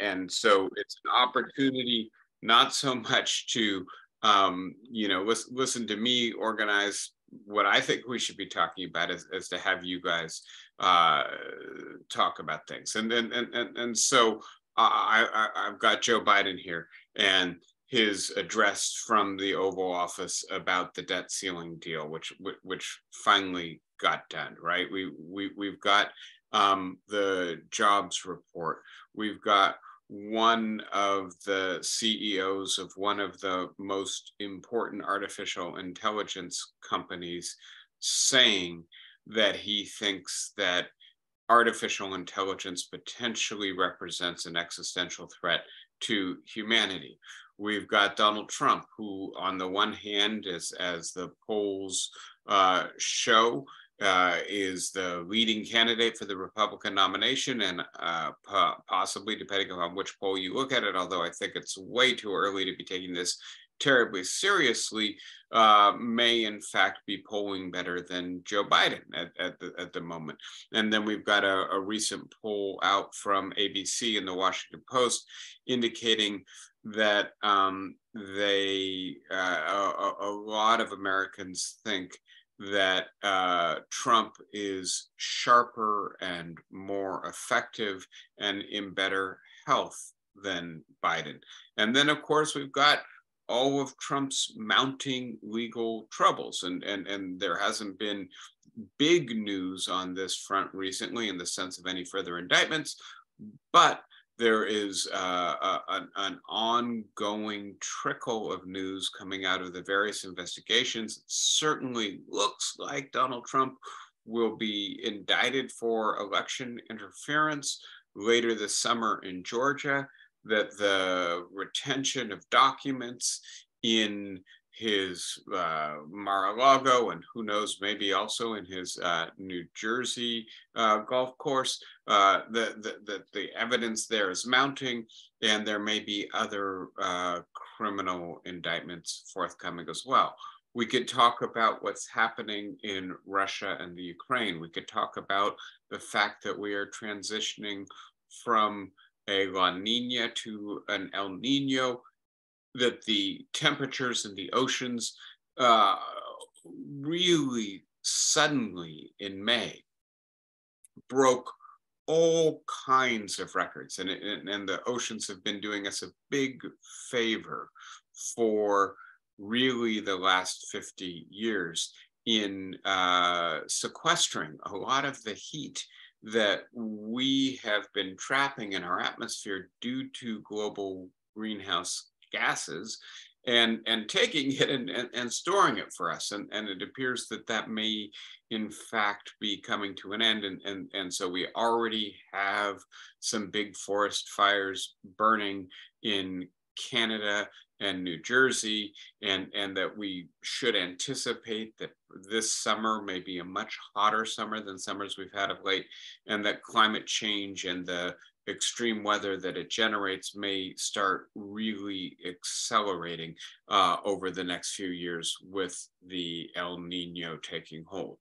and so it's an opportunity not so much to listen to me organize what I think we should be talking about as to have you guys uh, talk about things. And so I've got Joe Biden here and his address from the Oval Office about the debt ceiling deal, which finally got done. Right? We've got the jobs report. We've got one of the CEOs of one of the most important artificial intelligence companies saying that he thinks that artificial intelligence potentially represents an existential threat to humanity. We've got Donald Trump, who, on the one hand, as the polls show, is the leading candidate for the Republican nomination, and possibly, depending on which poll you look at it, although I think it's way too early to be taking this terribly seriously, may in fact be polling better than Joe Biden at the moment. And then we've got a recent poll out from ABC and the Washington Post indicating that a lot of Americans think that Trump is sharper and more effective and in better health than Biden. And then, of course, we've got all of Trump's mounting legal troubles. And there hasn't been big news on this front recently in the sense of any further indictments, but there is an ongoing trickle of news coming out of the various investigations. It certainly looks like Donald Trump will be indicted for election interference later this summer in Georgia, that the retention of documents in his Mar-a-Lago, and who knows, maybe also in his New Jersey golf course, the evidence there is mounting, and there may be other criminal indictments forthcoming as well. We could talk about what's happening in Russia and the Ukraine. We could talk about the fact that we are transitioning from a La Nina to an El Nino, that the temperatures in the oceans really suddenly in May broke all kinds of records. And the oceans have been doing us a big favor for really the last 50 years in sequestering a lot of the heat that we have been trapping in our atmosphere due to global greenhouse gases, and taking it and storing it for us. And it appears that may in fact be coming to an end. And so we already have some big forest fires burning in Canada and New Jersey, and that we should anticipate that this summer may be a much hotter summer than summers we've had of late, and that climate change and the extreme weather that it generates may start really accelerating over the next few years with the El Nino taking hold.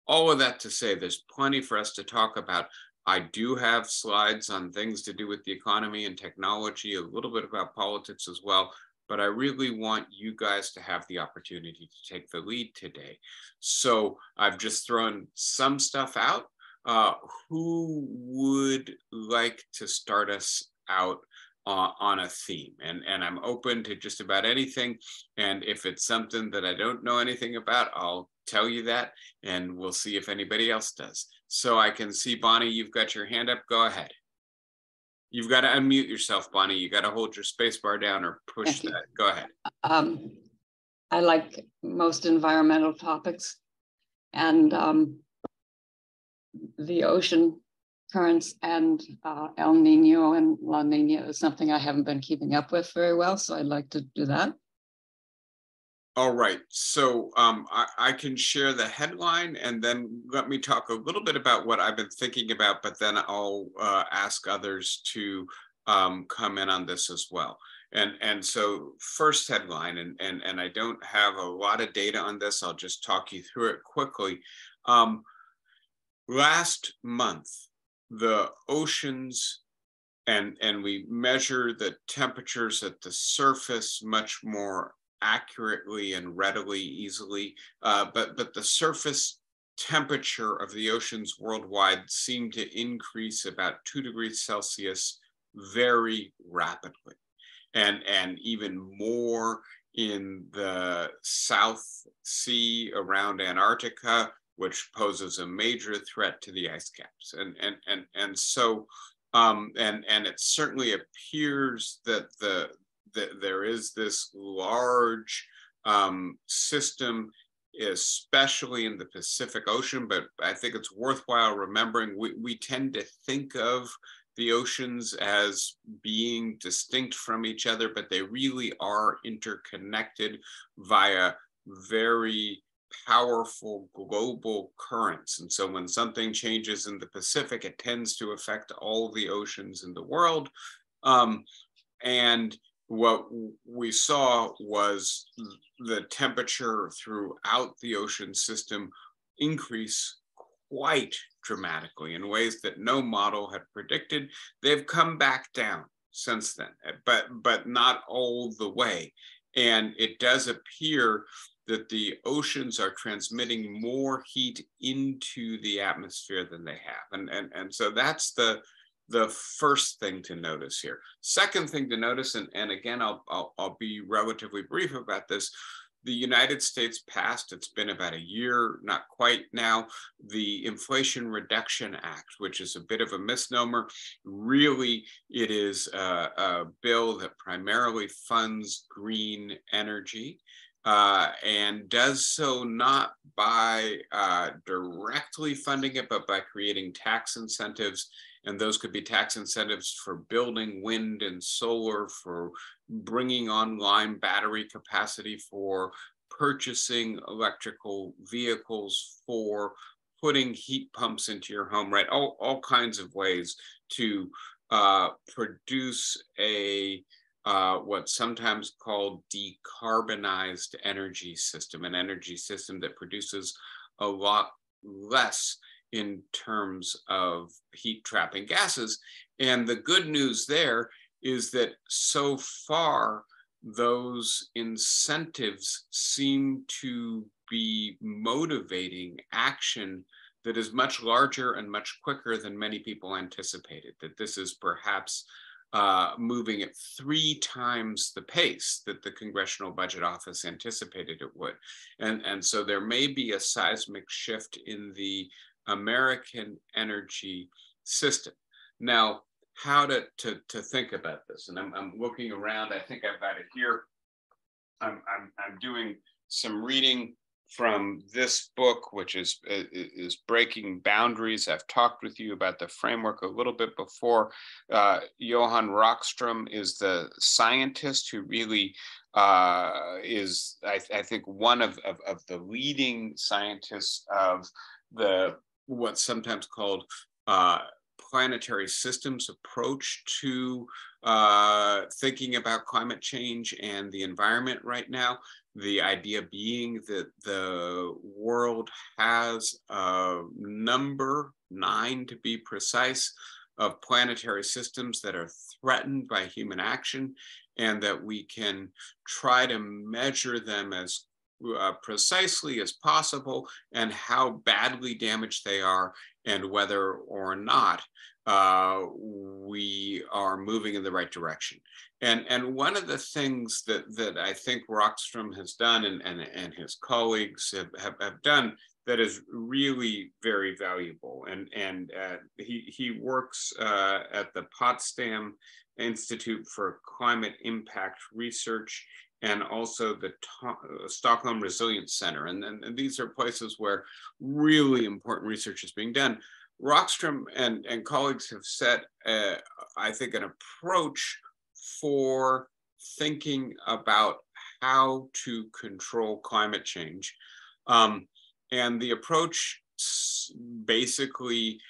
All of that to say, there's plenty for us to talk about. I do have slides on things to do with the economy and technology, a little bit about politics as well, but I really want you guys to have the opportunity to take the lead today. So I've just thrown some stuff out. Who would like to start us out on a theme? And I'm open to just about anything. And if it's something that I don't know anything about, I'll tell you that, and we'll see if anybody else does. So I can see, Bonnie, you've got your hand up. Go ahead. You've got to unmute yourself, Bonnie. You got to hold your space bar down or push that. Go ahead. I like most environmental topics, and the ocean currents and El Nino and La Nina is something I haven't been keeping up with very well, so I'd like to do that. All right, so I can share the headline, and then let me talk a little bit about what I've been thinking about, but then I'll ask others to come in on this as well. And so first headline, and I don't have a lot of data on this, I'll just talk you through it quickly. Last month, the oceans and we measure the temperatures at the surface much more accurately and readily, easily. But the surface temperature of the oceans worldwide seemed to increase about 2 degrees Celsius very rapidly, and even more in the South Sea around Antarctica, which poses a major threat to the ice caps. And so and it certainly appears that there is this large system, especially in the Pacific Ocean. But I think it's worthwhile remembering we tend to think of the oceans as being distinct from each other, but they really are interconnected via very powerful global currents. And so when something changes in the Pacific, it tends to affect all the oceans in the world. And what we saw was the temperature throughout the ocean system increase quite dramatically in ways that no model had predicted. They've come back down since then, but not all the way. And it does appear that the oceans are transmitting more heat into the atmosphere than they have. And so that's the first thing to notice here. Second thing to notice, and again, I'll be relatively brief about this. The United States passed, it's been about a year, not quite now, the Inflation Reduction Act, which is a bit of a misnomer. Really, it is a bill that primarily funds green energy. And does so not by directly funding it, but by creating tax incentives. And those could be tax incentives for building wind and solar, for bringing online battery capacity, for purchasing electrical vehicles, for putting heat pumps into your home, right? All kinds of ways to produce what's sometimes called decarbonized energy system, an energy system that produces a lot less in terms of heat trapping gases. And the good news there is that so far, those incentives seem to be motivating action that is much larger and much quicker than many people anticipated, that this is perhaps moving at 3 times the pace that the Congressional Budget Office anticipated it would. And so there may be a seismic shift in the American energy system. Now, how to think about this? And I'm looking around, I think I've got it here. I'm doing some reading from this book, which is Breaking Boundaries. I've talked with you about the framework a little bit before. Johan Rockström is the scientist who really is, I think, one of the leading scientists of what's sometimes called planetary systems approach to thinking about climate change and the environment right now. The idea being that the world has a number, 9 to be precise, of planetary systems that are threatened by human action, and that we can try to measure them as precisely as possible, and how badly damaged they are, and whether or not we are moving in the right direction. And one of the things that I think Rockström has done, and his colleagues have done, that is really very valuable. And he works at the Potsdam Institute for Climate Impact Research, and also the Stockholm Resilience Center. And these are places where really important research is being done. Rockström and colleagues have set, I think, an approach for thinking about how to control climate change. And the approach basically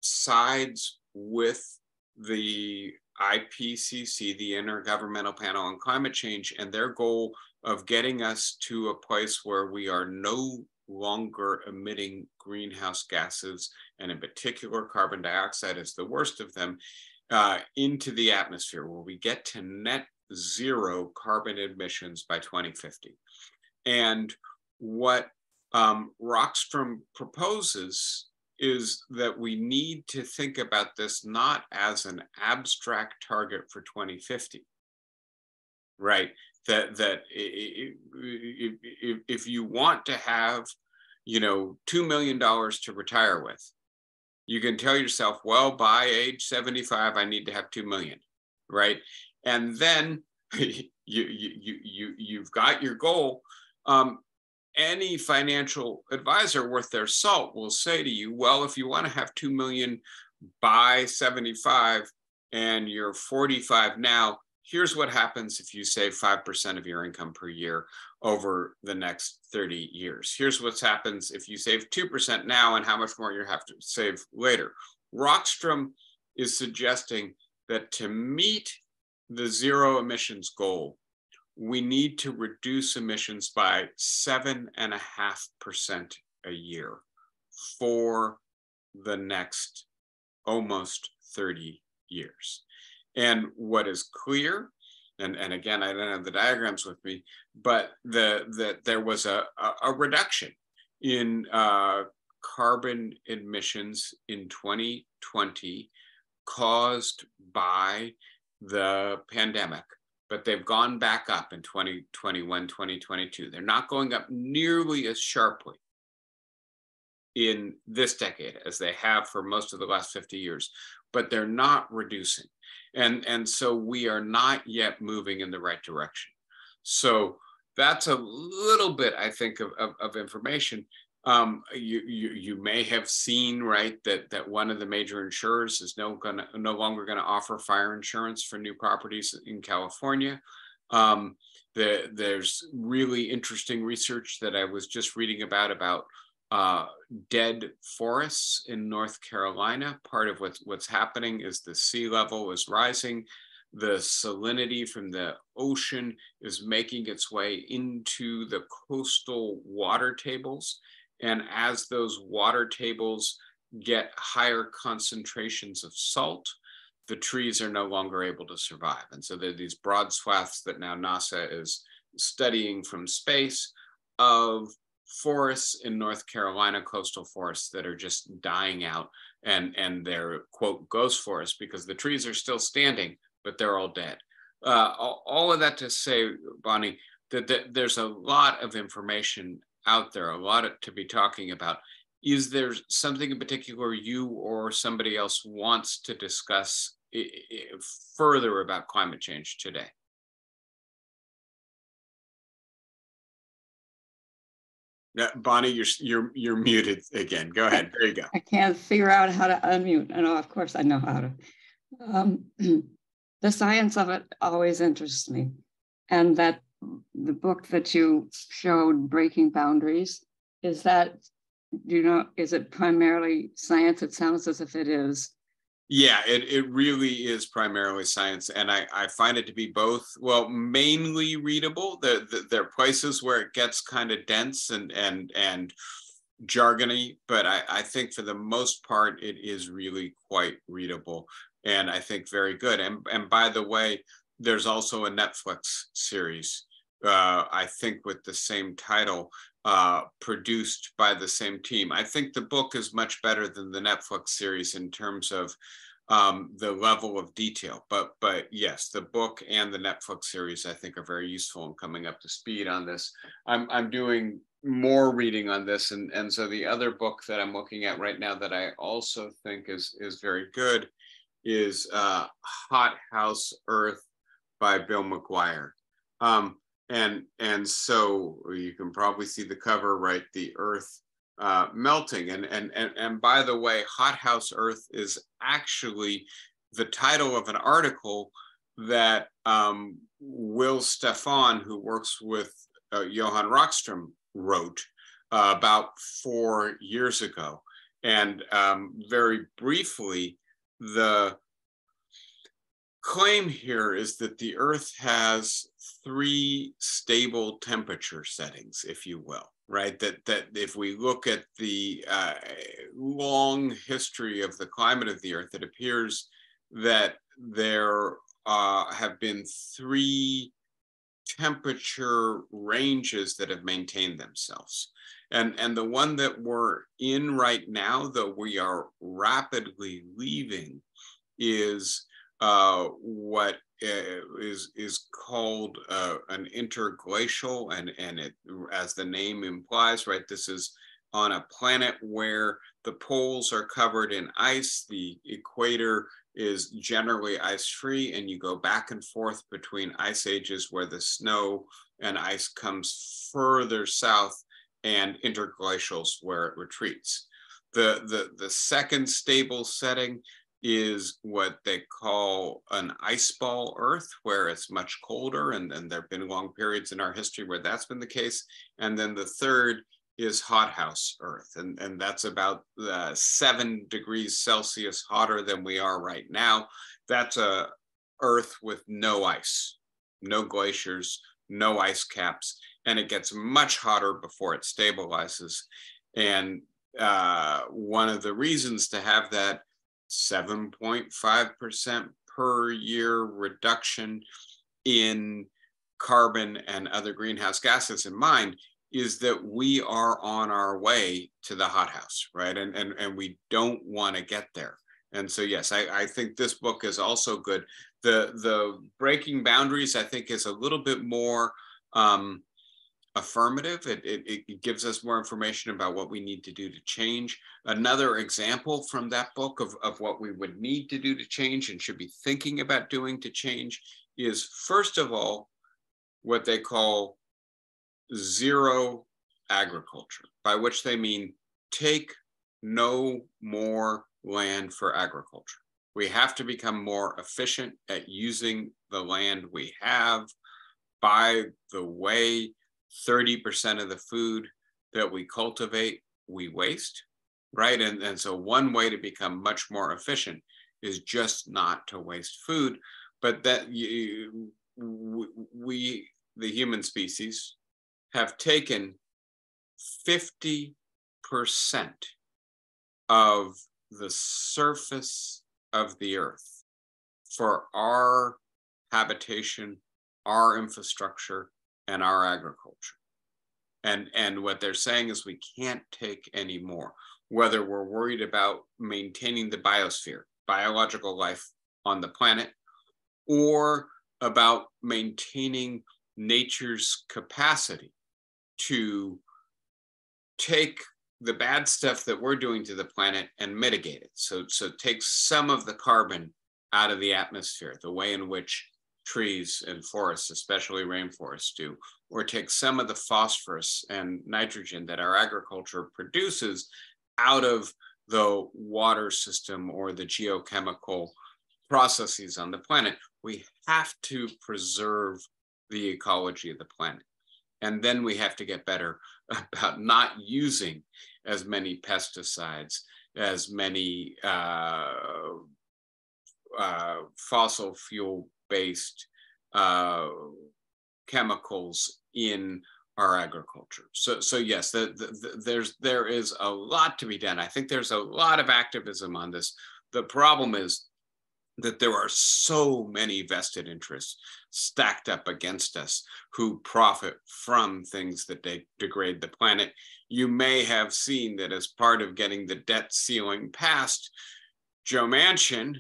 sides with the IPCC, the Intergovernmental Panel on Climate Change, and their goal of getting us to a place where we are no longer emitting greenhouse gases, and in particular, carbon dioxide is the worst of them. into the atmosphere, where we get to net zero carbon emissions by 2050. And what Rockstrom proposes is that we need to think about this not as an abstract target for 2050, right? That if you want to have, $2 million to retire with, you can tell yourself, well, by age 75, I need to have 2 million, right? And then you've got your goal. Any financial advisor worth their salt will say to you, well, if you want to have 2 million by 75 and you're 45 now, here's what happens if you save 5% of your income per year over the next 30 years. Here's what happens if you save 2% now and how much more you have to save later. Rockstrom is suggesting that to meet the zero emissions goal, we need to reduce emissions by 7.5% a year for the next almost 30 years. And what is clear, and again, I don't have the diagrams with me, but that there was a reduction in carbon emissions in 2020 caused by the pandemic, but they've gone back up in 2021, 2022. They're not going up nearly as sharply in this decade as they have for most of the last 50 years, but they're not reducing. And so we are not yet moving in the right direction. So that's a little bit, I think, of information. You may have seen, right, that one of the major insurers is no longer going to offer fire insurance for new properties in California. There's really interesting research that I was just reading about dead forests in North Carolina. Part of what's happening is the sea level is rising. The salinity from the ocean is making its way into the coastal water tables. And as those water tables get higher concentrations of salt, the trees are no longer able to survive. And so there are these broad swaths that now NASA is studying from space of forests in North Carolina, coastal forests that are just dying out, and they're, quote, ghost forests because the trees are still standing, but they're all dead. All of that to say, Bonnie, that there's a lot of information out there, a lot to be talking about. Is there something in particular you or somebody else wants to discuss further about climate change today? Bonnie, you're muted again. Go ahead. There you go. I can't figure out how to unmute. No, of course I know how to. The science of it always interests me, and that the book that you showed, Breaking Boundaries, is it primarily science? It sounds as if it is. Yeah, it really is primarily science, and I find it to be both. Well, mainly readable. There are places where it gets kind of dense and jargony, but I think for the most part it is really quite readable, and I think very good. And by the way, there's also a Netflix series, I think with the same title, produced by the same team. I think the book is much better than the Netflix series in terms of the level of detail. But yes, the book and the Netflix series, I think, are very useful in coming up to speed on this. I'm doing more reading on this. And so the other book that I'm looking at right now that I also think is very good is Hothouse Earth by Bill McGuire. And so you can probably see the cover, right? The Earth melting. And by the way, Hothouse Earth is actually the title of an article that Will Stefan, who works with Johan Rockstrom, wrote about 4 years ago. And very briefly, the claim here is that the Earth has 3 stable temperature settings, if you will, right? That if we look at the long history of the climate of the Earth, it appears that there have been 3 temperature ranges that have maintained themselves. And the one that we're in right now, though we are rapidly leaving, is what is called an interglacial, and it, as the name implies, right, this is on a planet where the poles are covered in ice, the equator is generally ice-free, and you go back and forth between ice ages where the snow and ice comes further south, and interglacials where it retreats. The second stable setting is what they call an ice ball Earth, where it's much colder, and there have been long periods in our history where that's been the case. And then the third is hothouse Earth, and that's about 7 degrees Celsius hotter than we are right now. That's a Earth with no ice, no glaciers, no ice caps, and it gets much hotter before it stabilizes. And one of the reasons to have that 7.5% per year reduction in carbon and other greenhouse gases in mind is that we are on our way to the hothouse, right? And we don't want to get there. And so, yes, I think this book is also good. The Breaking Boundaries, I think, is a little bit more affirmative. It gives us more information about what we need to do to change. Another example from that book of what we would need to do to change and should be thinking about doing to change is, first of all, what they call zero agriculture, by which they mean take no more land for agriculture. We have to become more efficient at using the land we have. By the way, 30% of the food that we cultivate, we waste, right? And so one way to become much more efficient is just not to waste food, but that we, the human species, have taken 50% of the surface of the earth for our habitation, our infrastructure, and our agriculture. And what they're saying is we can't take any more, whether we're worried about maintaining the biosphere, biological life on the planet, or about maintaining nature's capacity to take the bad stuff that we're doing to the planet and mitigate it. So take some of the carbon out of the atmosphere, the way in which trees and forests, especially rainforests, do, or take some of the phosphorus and nitrogen that our agriculture produces out of the water system or the geochemical processes on the planet. We have to preserve the ecology of the planet. And then we have to get better about not using as many pesticides, as many fossil fuel-based chemicals in our agriculture. So yes, there is a lot to be done. I think there's a lot of activism on this. The problem is that there are so many vested interests stacked up against us who profit from things that degrade the planet. You may have seen that as part of getting the debt ceiling passed, Joe Manchin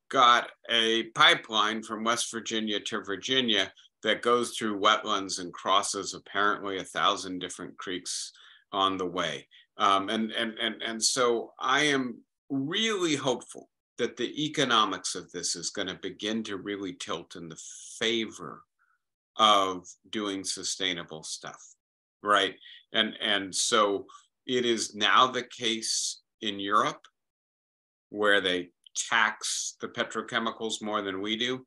got a pipeline from West Virginia to Virginia that goes through wetlands and crosses apparently 1,000 different creeks on the way. And so I am really hopeful that the economics of this is going to begin to really tilt in the favor of doing sustainable stuff, right? And so it is now the case in Europe, where they tax the petrochemicals more than we do,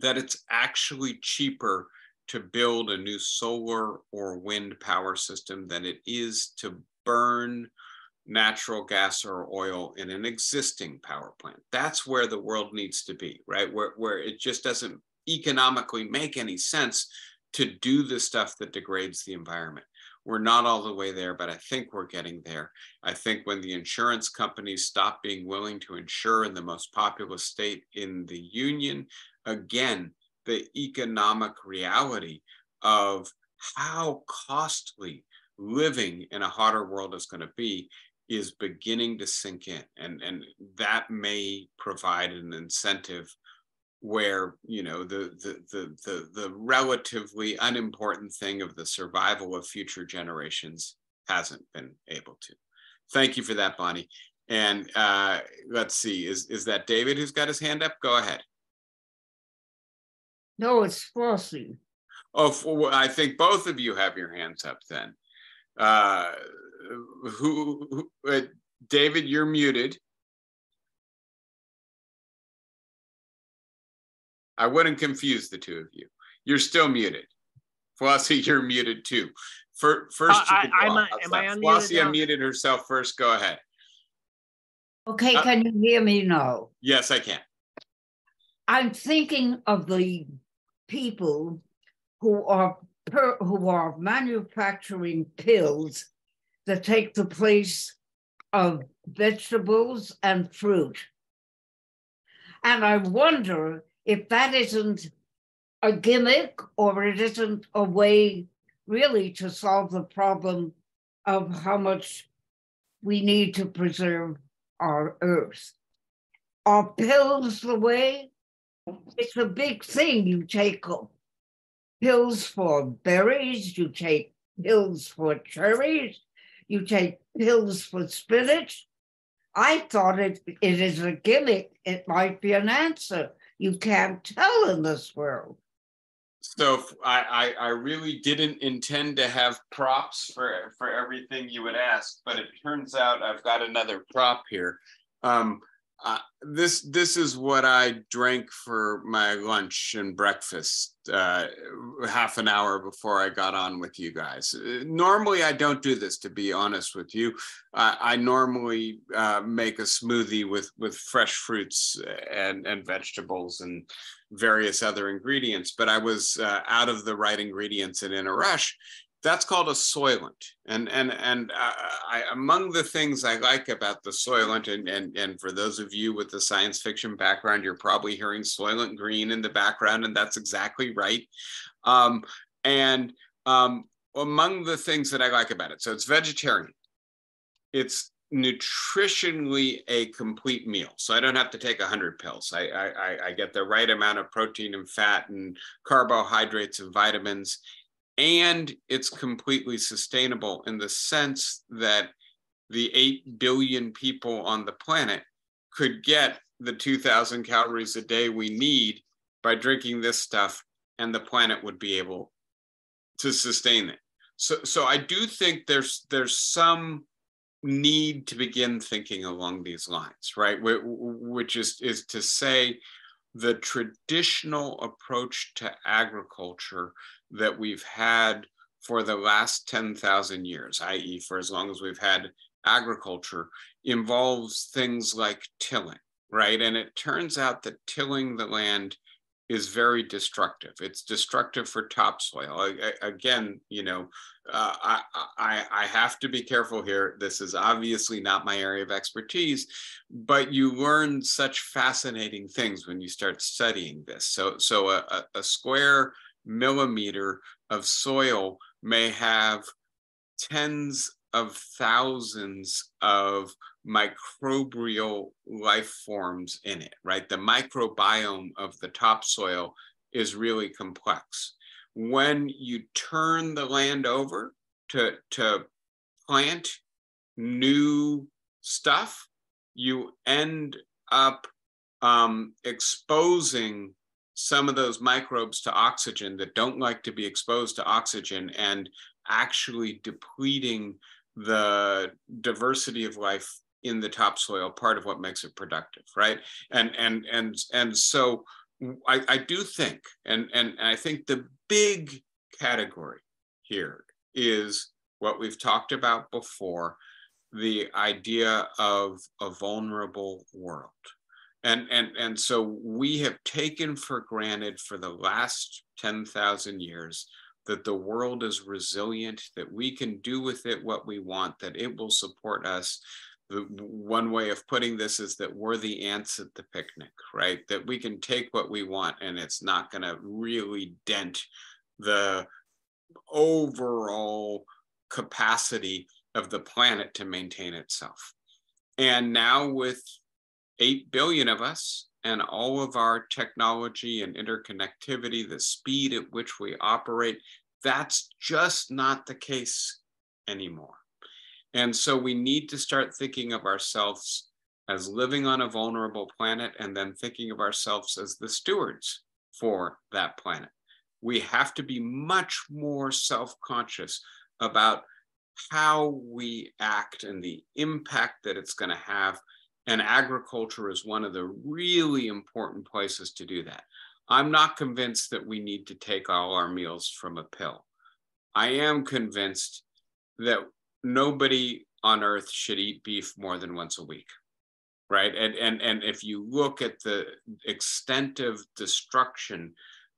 that it's actually cheaper to build a new solar or wind power system than it is to burn natural gas or oil in an existing power plant. That's where the world needs to be, right? Where it just doesn't economically make any sense to do the stuff that degrades the environment. We're not all the way there, but I think we're getting there. I think when the insurance companies stop being willing to insure in the most populous state in the union, again, the economic reality of how costly living in a hotter world is going to be is beginning to sink in. And that may provide an incentive where, you know, the relatively unimportant thing of the survival of future generations hasn't been able to. Thank you for that, Bonnie. And let's see, is that David who's got his hand up? Go ahead. No, it's Flossie. Oh, I think both of you have your hands up then. David, you're muted. I wouldn't confuse the two of you. You're still muted. Flossie, you're muted too. First, am I unmuted? Flossie unmuted herself first. Go ahead. Okay, can you hear me now? Yes, I can. I'm thinking of the people who are manufacturing pills that take the place of vegetables and fruit. And I wonder if that isn't a gimmick or it isn't a way really to solve the problem of how much we need to preserve our earth. Are pills the way? It's a big thing. You take pills for berries, you take pills for cherries, you take pills for spinach. I thought it is a gimmick. It might be an answer. You can't tell in this world. So I really didn't intend to have props for everything you would ask, but it turns out I've got another prop here. This is what I drank for my lunch and breakfast half an hour before I got on with you guys. Normally, I don't do this, to be honest with you. I normally make a smoothie with fresh fruits and vegetables and various other ingredients, but I was out of the right ingredients and in a rush. That's called a Soylent, and among the things I like about the Soylent, and for those of you with the science fiction background, you're probably hearing Soylent Green in the background, and that's exactly right. Among the things that I like about it, so it's vegetarian, it's nutritionally a complete meal, so I don't have to take 100 pills. I get the right amount of protein and fat and carbohydrates and vitamins. And it's completely sustainable in the sense that the 8 billion people on the planet could get the 2,000 calories a day we need by drinking this stuff, and the planet would be able to sustain it. So I do think there's some need to begin thinking along these lines, right? Which is to say the traditional approach to agriculture that we've had for the last 10,000 years, i.e. for as long as we've had agriculture, involves things like tilling, right? And it turns out that tilling the land is very destructive. It's destructive for topsoil. Again, you know, I have to be careful here. This is obviously not my area of expertise, but you learn such fascinating things when you start studying this. So a square millimeter of soil may have tens of thousands of microbial life forms in it, right? The microbiome of the topsoil is really complex. When you turn the land over to plant new stuff, you end up exposing some of those microbes to oxygen that don't like to be exposed to oxygen, and actually depleting the diversity of life in the topsoil, part of what makes it productive, right? And so I do think, and I think the big category here is what we've talked about before, the idea of a vulnerable world. And so we have taken for granted for the last 10,000 years that the world is resilient, that we can do with it what we want, that it will support us. One way of putting this is that we're the ants at the picnic, right? That we can take what we want and it's not going to really dent the overall capacity of the planet to maintain itself. And now with 8 billion of us and all of our technology and interconnectivity, the speed at which we operate, that's just not the case anymore. And so we need to start thinking of ourselves as living on a vulnerable planet and then thinking of ourselves as the stewards for that planet. We have to be much more self-conscious about how we act and the impact that it's going to have. And agriculture is one of the really important places to do that. I'm not convinced that we need to take all our meals from a pill. I am convinced that nobody on earth should eat beef more than once a week, right? And if you look at the extent of destruction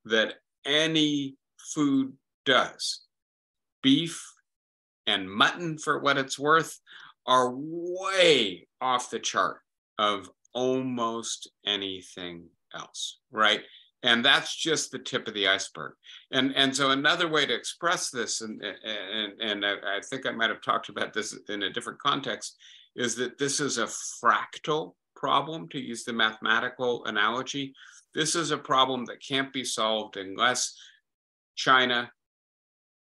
that any food does, beef and mutton, for what it's worth, are way off the chart of almost anything else, right? And that's just the tip of the iceberg. And so another way to express this, and I think I might have talked about this in a different context, is that this is a fractal problem, to use the mathematical analogy. This is a problem that can't be solved unless China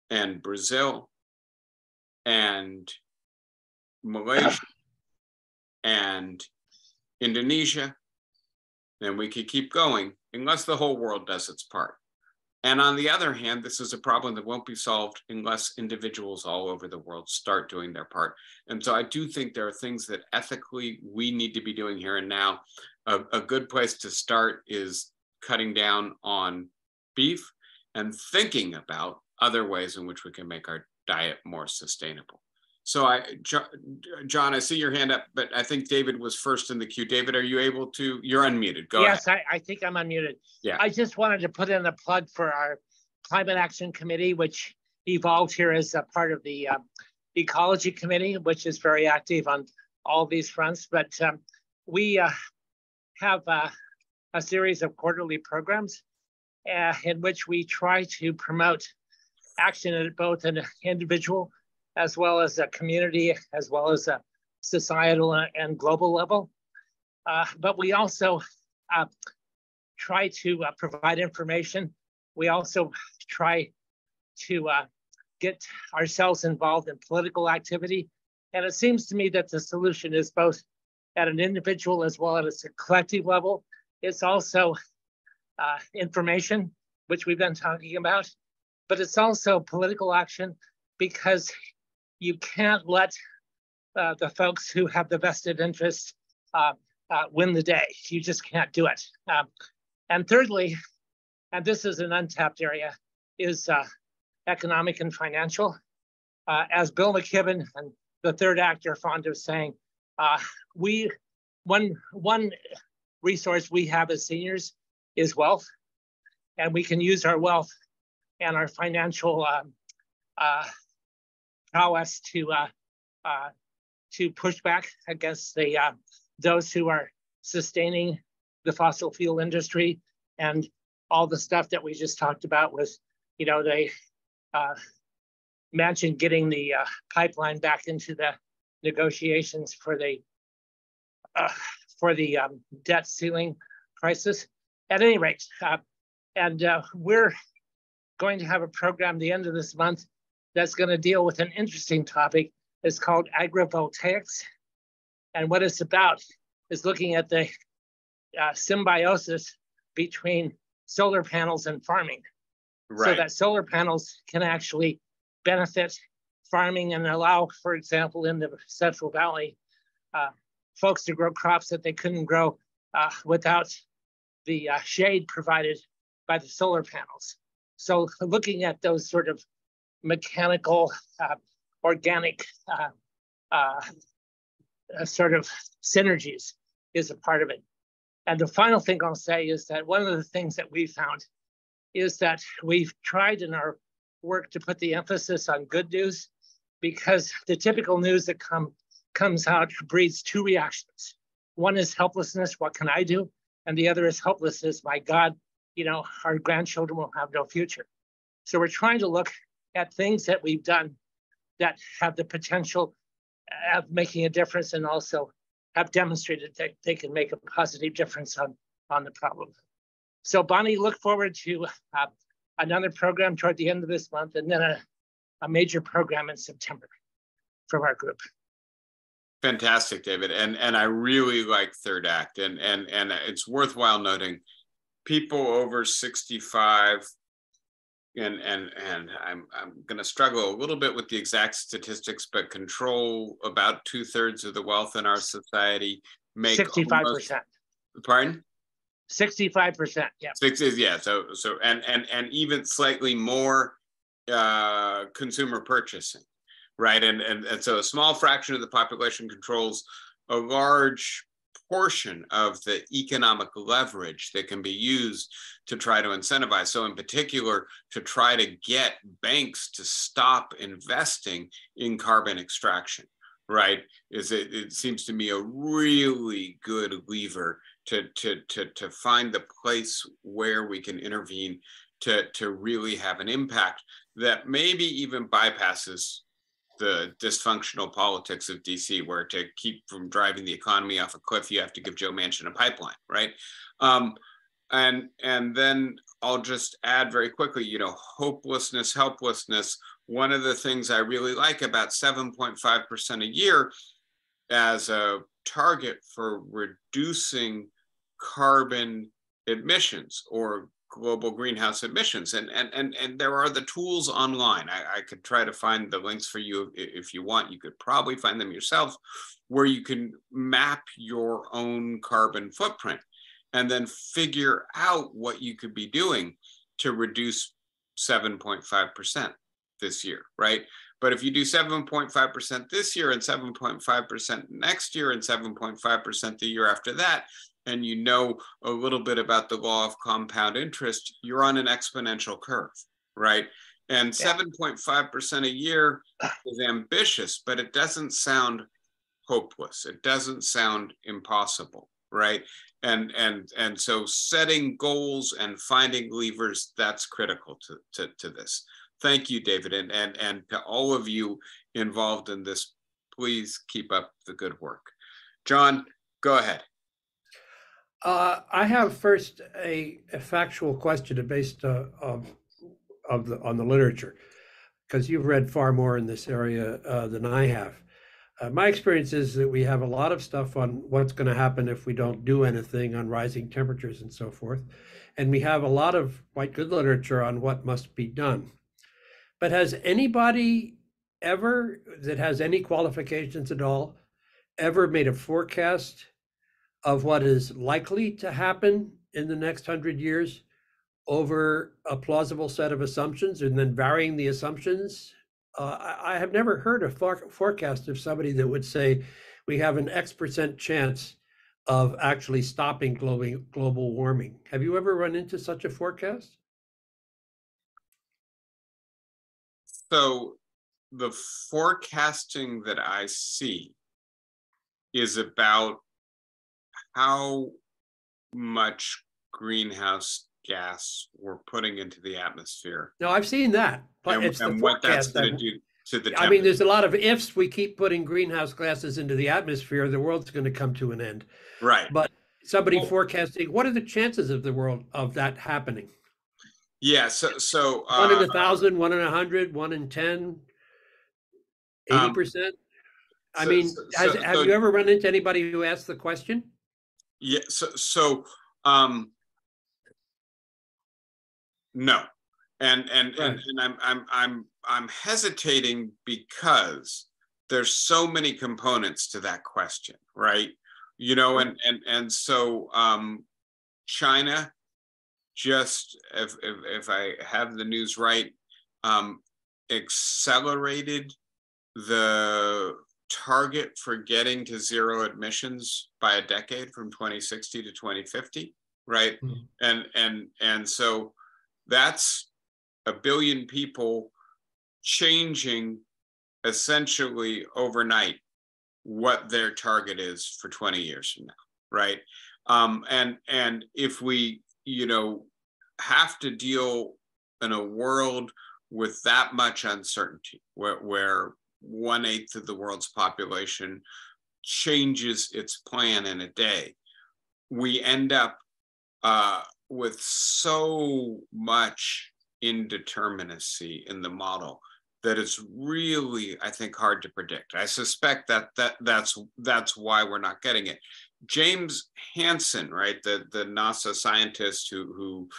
and Brazil and Malaysia and Indonesia, and we could keep going, unless the whole world does its part. And on the other hand, this is a problem that won't be solved unless individuals all over the world start doing their part. And so I do think there are things that ethically we need to be doing here and now. A good place to start is cutting down on beef and thinking about other ways in which we can make our diet more sustainable. So John, I see your hand up, but I think David was first in the queue. David, are you able to, you're unmuted, go ahead. Yes, I think I'm unmuted. Yeah. I just wanted to put in a plug for our Climate Action Committee, which evolved here as a part of the Ecology Committee, which is very active on all these fronts. But we have a series of quarterly programs in which we try to promote action at both an individual as well as a community, as well as a societal and global level. But we also try to provide information. We also try to get ourselves involved in political activity. And it seems to me that the solution is both at an individual as well as a collective level. It's also information, which we've been talking about, but it's also political action, because you can't let the folks who have the vested interest win the day. You just can't do it. And thirdly, and this is an untapped area, is economic and financial. As Bill McKibben and the third act are fond of saying, one resource we have as seniors is wealth, and we can use our wealth and our financial prowess to push back against those who are sustaining the fossil fuel industry and all the stuff that we just talked about with, they mentioned getting the pipeline back into the negotiations for the debt ceiling crisis. At any rate, we're going to have a program the end of this month that's going to deal with an interesting topic. It's called agrivoltaics. And what it's about is looking at the symbiosis between solar panels and farming. Right. So that solar panels can actually benefit farming and allow, for example, in the Central Valley, folks to grow crops that they couldn't grow without the shade provided by the solar panels. So looking at those sort of mechanical, organic sort of synergies is a part of it. And the final thing I'll say is that one of the things that we found is that we've tried in our work to put the emphasis on good news, because the typical news that comes out breeds two reactions. One is helplessness, what can I do? And the other is helplessness, my God, our grandchildren will have no future. So we're trying to look at things that we've done that have the potential of making a difference, and also have demonstrated that they can make a positive difference on the problem. So Bonnie, look forward to another program toward the end of this month, and then a major program in September from our group. Fantastic, David. And I really like Third Act. And it's worthwhile noting people over 65, and I'm going to struggle a little bit with the exact statistics, but control about 2/3 of the wealth in our society. Make 65%. Pardon? 65%. Yeah. 60, yeah. So and even slightly more consumer purchasing, right? And so a small fraction of the population controls a large portion of the economic leverage that can be used to try to incentivize. So in particular, to try to get banks to stop investing in carbon extraction, right? It seems to me a really good lever to find the place where we can intervene to really have an impact that maybe even bypasses the dysfunctional politics of DC, where to keep from driving the economy off a cliff, you have to give Joe Manchin a pipeline, right? And then I'll just add very quickly, hopelessness, helplessness. One of the things I really like about 7.5% a year as a target for reducing carbon emissions or global greenhouse emissions. And there are the tools online. I could try to find the links for you if you want. You could probably find them yourself, where you can map your own carbon footprint and then figure out what you could be doing to reduce 7.5% this year, right? But if you do 7.5% this year and 7.5% next year and 7.5% the year after that, and you know a little bit about the law of compound interest, you're on an exponential curve, right? And 7.5% a year is ambitious, but it doesn't sound hopeless. It doesn't sound impossible, right? And so setting goals and finding levers, that's critical to this. Thank you, David. And to all of you involved in this, please keep up the good work. John, go ahead. I have first a factual question based on the literature, because you've read far more in this area than I have. My experience is that we have a lot of stuff on what's going to happen if we don't do anything on rising temperatures and so forth. And we have a lot of quite good literature on what must be done. But has anybody ever, that has any qualifications at all, ever made a forecast of what is likely to happen in the next 100 years over a plausible set of assumptions and then varying the assumptions? I have never heard a forecast of somebody that would say we have an X% chance of actually stopping global warming. Have you ever run into such a forecast? So the forecasting that I see is about how much greenhouse gas we're putting into the atmosphere. No, I've seen that, but it's the what that's forecast. going to do to the temperature. I mean, there's a lot of ifs. We keep putting greenhouse gases into the atmosphere, the world's going to come to an end. Right. But somebody forecasting, what are the chances of the world of that happening? Yeah. So 1 in 1,000, 1 in 100, 1 in 10, 80%. I mean, have you ever run into anybody who asked the question? Yeah. No, and I'm hesitating because there's so many components to that question, right? And so China just, if I have the news right, accelerated the target for getting to zero emissions by a decade from 2060 to 2050, right? Mm-hmm. And so that's 1 billion people changing essentially overnight what their target is for 20 years from now, right? And if we, have to deal in a world with that much uncertainty, where 1/8 of the world's population changes its plan in a day, we end up with so much indeterminacy in the model that it's really, I think, hard to predict. I suspect that's why we're not getting it. James Hansen, right, the NASA scientist who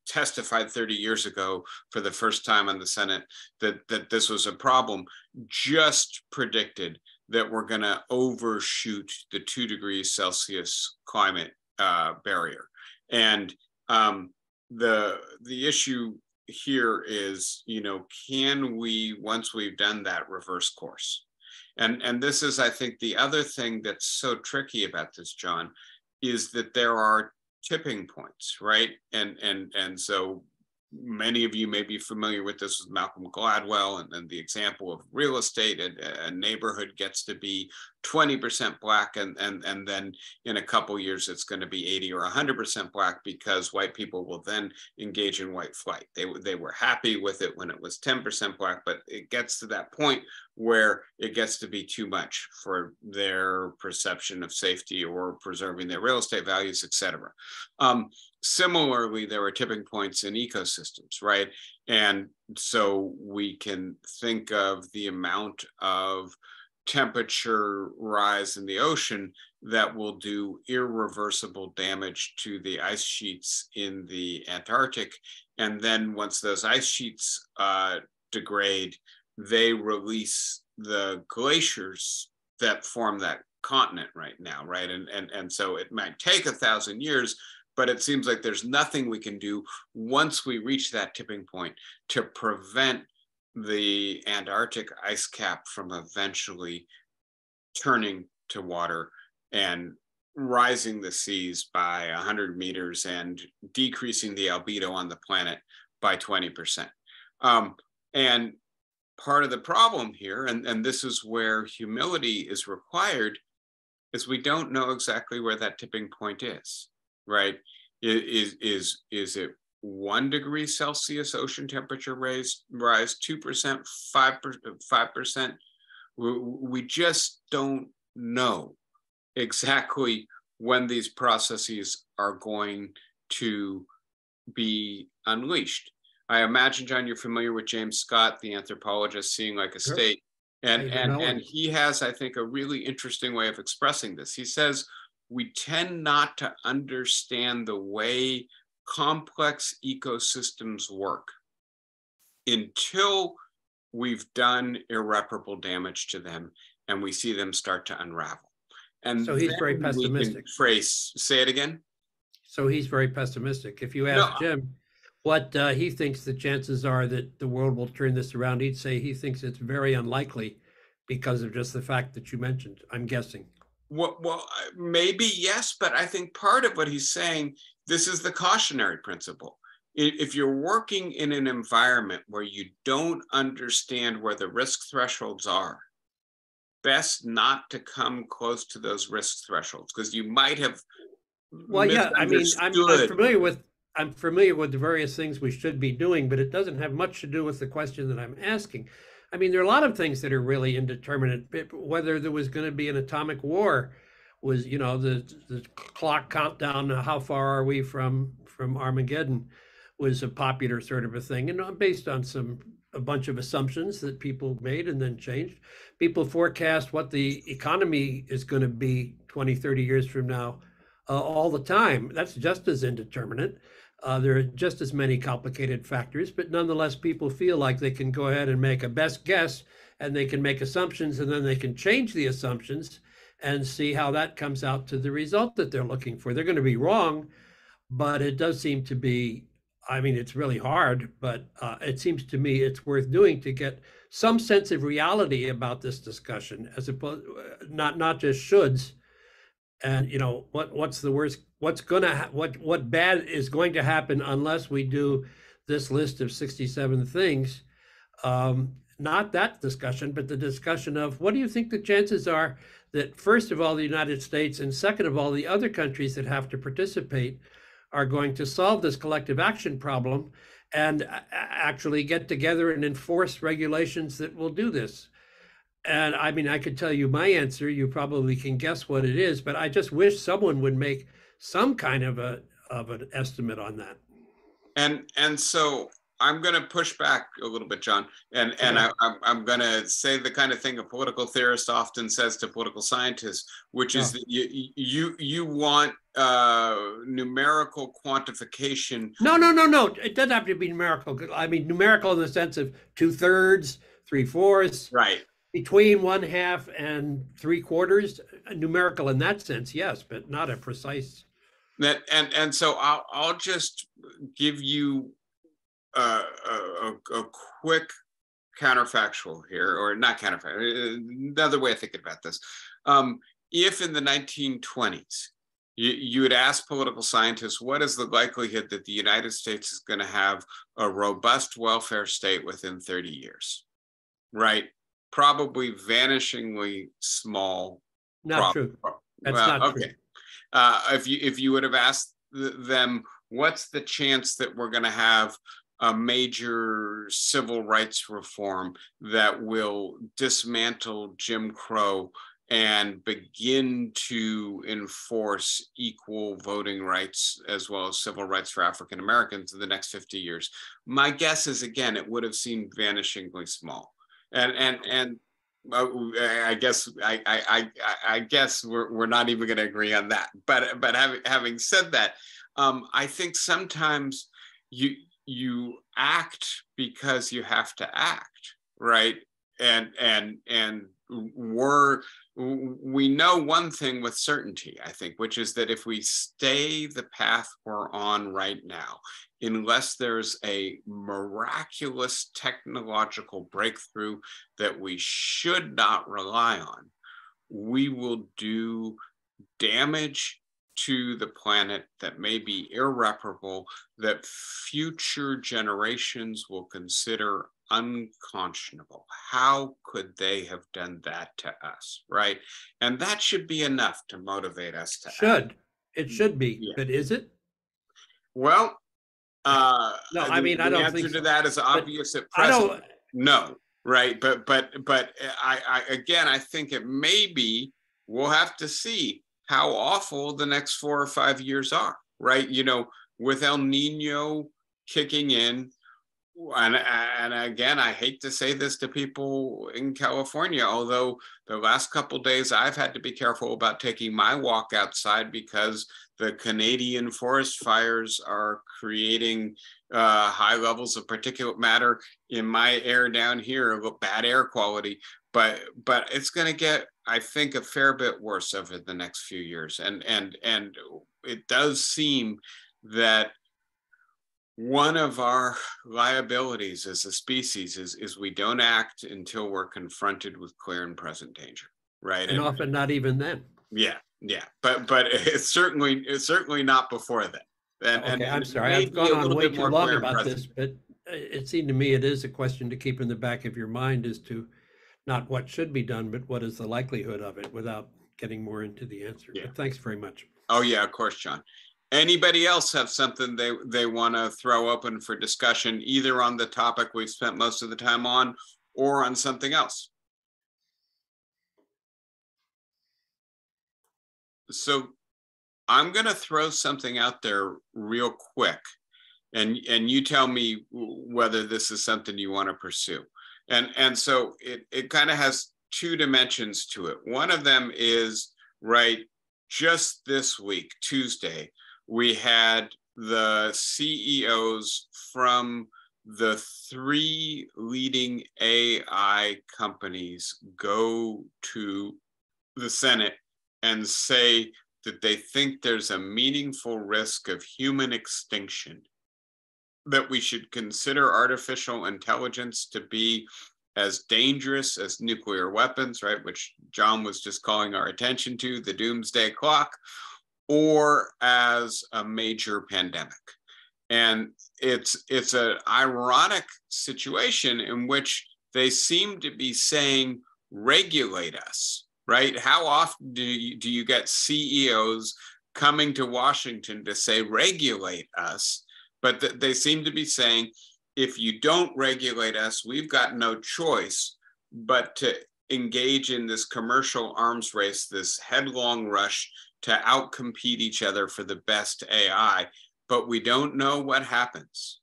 testified 30 years ago for the first time in the Senate that this was a problem, just predicted that we're going to overshoot the 2 degrees Celsius climate barrier. And the issue here is, can we, once we've done that, reverse course? And this is, I think, the other thing that's so tricky about this, John, is that there are tipping points, right? And so many of you may be familiar with this with Malcolm Gladwell and the example of real estate. A neighborhood gets to be 20% Black, and then in a couple years it's going to be 80 or 100% Black, because white people will then engage in white flight. They were happy with it when it was 10% Black, but it gets to that point where it gets to be too much for their perception of safety or preserving their real estate values, et cetera. Similarly, there are tipping points in ecosystems, right? And so we can think of the amount of temperature rise in the ocean that will do irreversible damage to the ice sheets in the Antarctic. And then once those ice sheets degrade, they release the glaciers that form that continent right now, right? And so it might take 1,000 years, but it seems like there's nothing we can do once we reach that tipping point to prevent the Antarctic ice cap from eventually turning to water and rising the seas by 100 meters and decreasing the albedo on the planet by 20%. And part of the problem here, and this is where humility is required, is we don't know exactly where that tipping point is, right? Is it 1 degree Celsius ocean temperature rise, 2%, 5%? We just don't know exactly when these processes are going to be unleashed. I imagine, John, you're familiar with James Scott, the anthropologist, Seeing Like a State. And he has, I think, a really interesting way of expressing this. He says, we tend not to understand the way complex ecosystems work until we've done irreparable damage to them and we see them start to unravel. And so he's very pessimistic. Say it again. So he's very pessimistic. If you ask Jim what he thinks the chances are that the world will turn this around, he'd say he thinks it's very unlikely because of just the fact that you mentioned, I'm guessing. Well, maybe yes, but I think part of what he's saying, this is the cautionary principle. If you're working in an environment where you don't understand where the risk thresholds are, best not to come close to those risk thresholds, because you might have. Well, yeah, I mean, I'm familiar with the various things we should be doing, but it doesn't have much to do with the question that I'm asking. I mean, there are a lot of things that are really indeterminate. Whether there was going to be an atomic war was, the clock countdown, how far are we from Armageddon, was a popular sort of a thing, and based on a bunch of assumptions that people made and then changed. People forecast what the economy is going to be 20, 30 years from now all the time. That's just as indeterminate. There are just as many complicated factors, but nonetheless, people feel like they can go ahead and make a best guess, and they can make assumptions, and then they can change the assumptions and see how that comes out to the result that they're looking for. They're going to be wrong, but it does seem to be, I mean, it's really hard, but it seems to me it's worth doing to get some sense of reality about this discussion, as opposed not just shoulds. And what's the worst? What bad is going to happen unless we do this list of 67 things. Not that discussion, but the discussion of what do you think the chances are that, first of all, the United States, and second of all, the other countries that have to participate are going to solve this collective action problem and actually get together and enforce regulations that will do this. And I mean, I could tell you my answer, you probably can guess what it is, but I just wish someone would make some kind of an estimate on that. And so I'm going to push back a little bit, John, and I'm going to say the kind of thing a political theorist often says to political scientists, which is that you want numerical quantification. No. It doesn't have to be numerical. I mean, numerical in the sense of 2/3, 3/4, right? Between 1/2 and 3/4, numerical in that sense, yes, but not a precise. And so I'll just give you a quick counterfactual here, or not counterfactual, another way of thinking about this. If in the 1920s, you would ask political scientists, what is the likelihood that the United States is going to have a robust welfare state within 30 years, right? Probably vanishingly small. Not true. That's not true. If you would have asked them, what's the chance that we're going to have a major civil rights reform that will dismantle Jim Crow and begin to enforce equal voting rights as well as civil rights for African Americans in the next 50 years? My guess is, again, it would have seemed vanishingly small. And I guess we're not even going to agree on that. But having said that, I think sometimes you act because you have to act, right? And we know one thing with certainty, I think, which is that if we stay the path we're on right now, unless there's a miraculous technological breakthrough that we should not rely on, we will do damage to the planet that may be irreparable, that future generations will consider unconscionable. How could they have done that to us, right? And that should be enough to motivate us to act. It should be, yeah. But is it? Well, no, I mean, I don't think the answer to that is obvious at present. No, right? But I again, I think it may be. We'll have to see how awful the next 4 or 5 years are, right? You know, with El Nino kicking in, and again, I hate to say this to people in California, although the last couple of days I've had to be careful about taking my walk outside because the Canadian forest fires are creating high levels of particulate matter in my air down here, bad air quality. But it's going to get, I think, a fair bit worse over the next few years. And it does seem that one of our liabilities as a species is we don't act until we're confronted with clear and present danger, right? And often not even then. Yeah. But it's certainly not before then. And I'm sorry, I've gone on way too long about this, but it seemed to me it is a question to keep in the back of your mind as to not what should be done, but what is the likelihood of it, without getting more into the answer. Yeah. But thanks very much. Oh yeah, of course, John. Anybody else have something they want to throw open for discussion, either on the topic we've spent most of the time on or on something else? So I'm going to throw something out there real quick, and you tell me whether this is something you want to pursue. And so it kind of has two dimensions to it. One of them is, right, just this week, Tuesday, we had the CEOs from the 3 leading AI companies go to the Senate and say that they think there's a meaningful risk of human extinction, that we should consider artificial intelligence to be as dangerous as nuclear weapons, right, which John was just calling our attention to, the doomsday clock, or as a major pandemic. And it's an ironic situation in which they seem to be saying, regulate us, right? How often do you get CEOs coming to Washington to say, regulate us? But they seem to be saying, if you don't regulate us, we've got no choice but to engage in this commercial arms race, this headlong rush to outcompete each other for the best AI. But we don't know what happens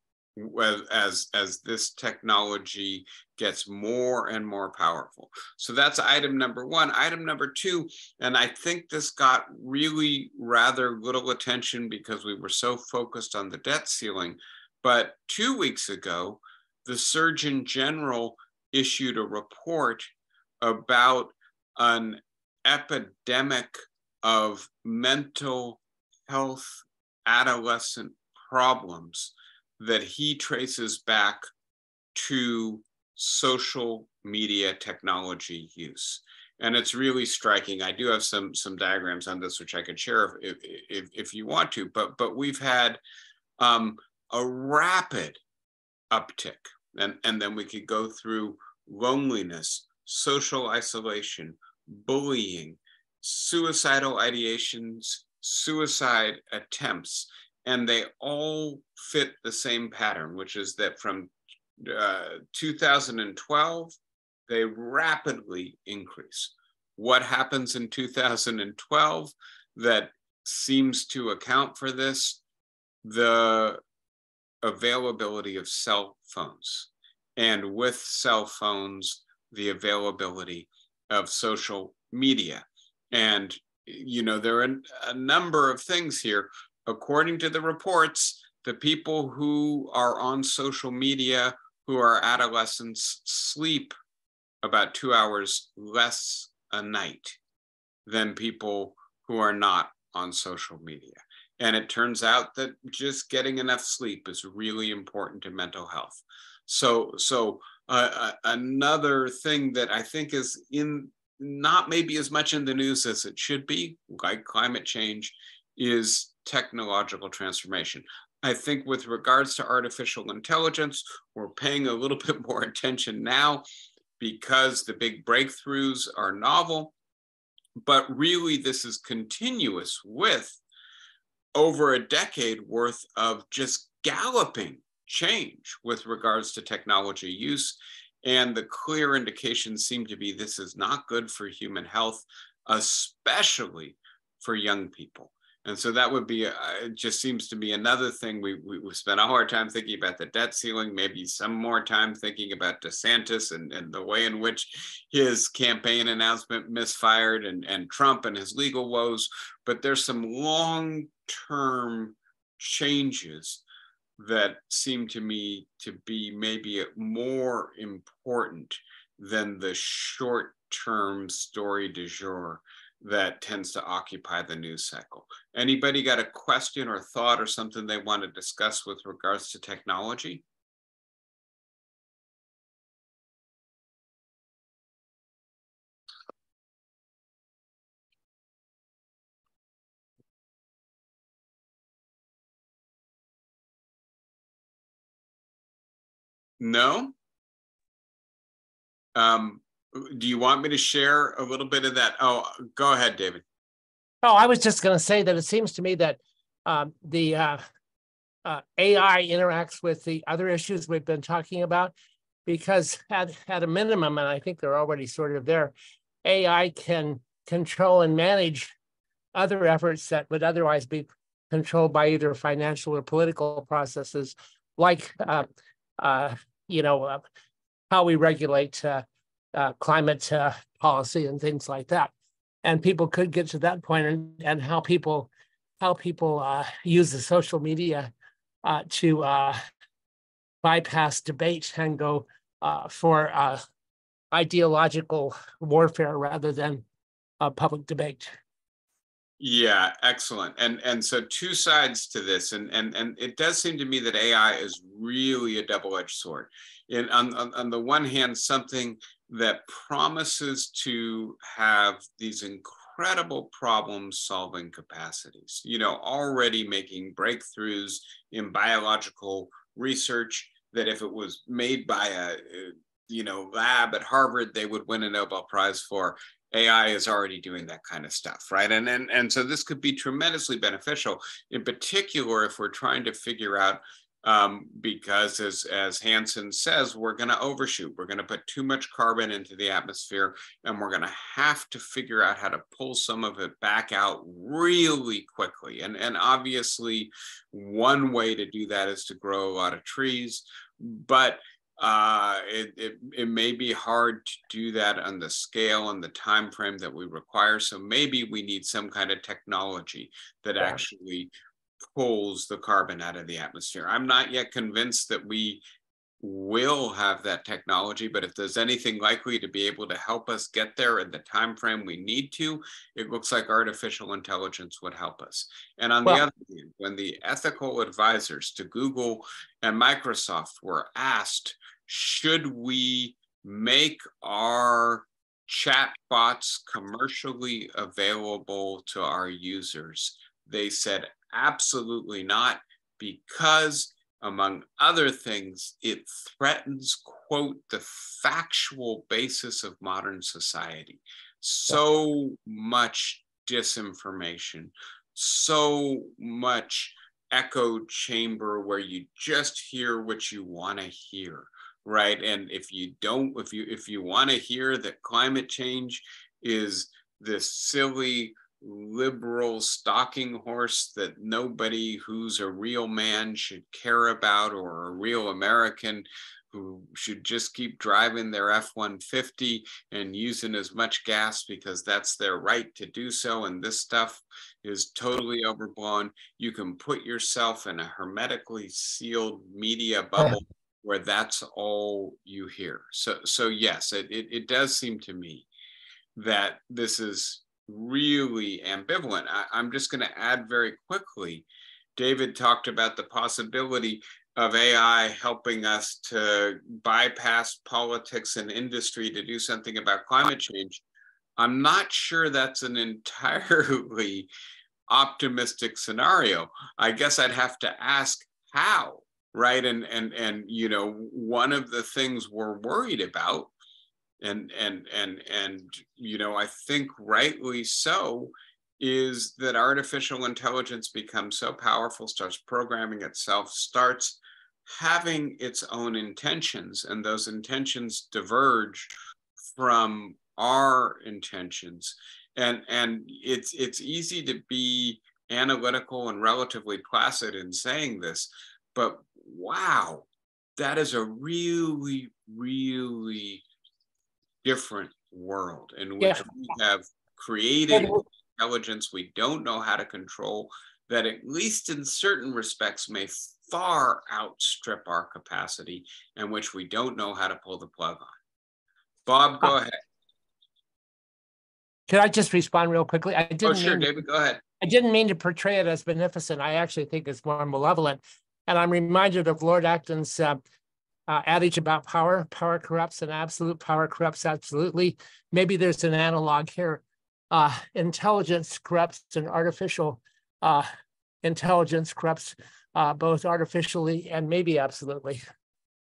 as this technology gets more and more powerful. So that's item number one. Item number two, and I think this got really rather little attention because we were so focused on the debt ceiling, but 2 weeks ago, the Surgeon General issued a report about an epidemic of mental health adolescent problems that he traces back to social media technology use. And it's really striking. I do have some diagrams on this, which I could share if you want to, but we've had a rapid uptick. And then we could go through loneliness, social isolation, bullying, suicidal ideations, suicide attempts, and they all fit the same pattern, which is that from 2012, they rapidly increase. What happens in 2012 that seems to account for this? The availability of cell phones, and with cell phones, the availability of social media. And, you know, there are a number of things here. According to the reports, the people who are on social media, who are adolescents, sleep about 2 hours less a night than people who are not on social media. And it turns out that just getting enough sleep is really important to mental health. So another thing that I think is not maybe as much in the news as it should be, like climate change, is technological transformation. I think with regards to artificial intelligence, we're paying a little bit more attention now because the big breakthroughs are novel, but really this is continuous with over a decade worth of just galloping change with regards to technology use. And the clear indications seem to be this is not good for human health, especially for young people. And so that would be, it just seems to be another thing. We spent all our time thinking about the debt ceiling, maybe some more time thinking about DeSantis and the way in which his campaign announcement misfired, and Trump and his legal woes. But there's some long-term changes that seem to me to be maybe more important than the short-term story du jour that tends to occupy the news cycle. Anybody got a question or thought or something they want to discuss with regards to technology? No? Do you want me to share a little bit of that? Oh, go ahead, David. Oh, I was just going to say that it seems to me that the AI interacts with the other issues we've been talking about, because at a minimum, and I think they're already sort of there, AI can control and manage other efforts that would otherwise be controlled by either financial or political processes, like how we regulate climate policy and things like that. And people could get to that point, and how people use the social media to bypass debate and go for ideological warfare rather than public debate. Yeah, excellent. And so two sides to this, and it does seem to me that AI is really a double-edged sword. On the one hand, something that promises to have these incredible problem-solving capacities, you know, already making breakthroughs in biological research that if it was made by a, you know, lab at Harvard, they would win a Nobel Prize for. AI is already doing that kind of stuff, right? And so this could be tremendously beneficial, in particular if we're trying to figure out, because as Hansen says, we're going to overshoot. We're going to put too much carbon into the atmosphere, and we're going to have to figure out how to pull some of it back out really quickly. And obviously, one way to do that is to grow a lot of trees, but it may be hard to do that on the scale and the time frame that we require. So maybe we need some kind of technology that actually pulls the carbon out of the atmosphere. I'm not yet convinced that we will have that technology, but if there's anything likely to be able to help us get there in the time frame we need to, it looks like artificial intelligence would help us. And on the other hand, when the ethical advisors to Google and Microsoft were asked, should we make our chatbots commercially available to our users, they said absolutely not, because among other things, it threatens, quote, the factual basis of modern society. So much disinformation, so much echo chamber where you just hear what you want to hear, right? And if you don't, if you want to hear that climate change is this silly liberal stalking horse that nobody who's a real man should care about, or a real American who should just keep driving their F-150 and using as much gas because that's their right to do so, and this stuff is totally overblown, you can put yourself in a hermetically sealed media bubble where that's all you hear. So yes, it does seem to me that this is really ambivalent. I'm just going to add very quickly, David talked about the possibility of AI helping us to bypass politics and industry to do something about climate change. I'm not sure that's an entirely optimistic scenario. I guess I'd have to ask how, right? And you know, one of the things we're worried about, and you know, I think rightly so, is that artificial intelligence becomes so powerful, starts programming itself, starts having its own intentions, and those intentions diverge from our intentions. And it's easy to be analytical and relatively placid in saying this, but wow, that is a really, really different world in which we have created intelligence we don't know how to control, that at least in certain respects may far outstrip our capacity, and which we don't know how to pull the plug on. Bob, go ahead. Can I just respond real quickly? Sure, David, go ahead. I didn't mean to portray it as beneficent. I actually think it's more malevolent. And I'm reminded of Lord Acton's adage about power. Power corrupts, and absolute power corrupts absolutely. Maybe there's an analog here. Intelligence corrupts, and artificial intelligence corrupts both artificially and maybe absolutely.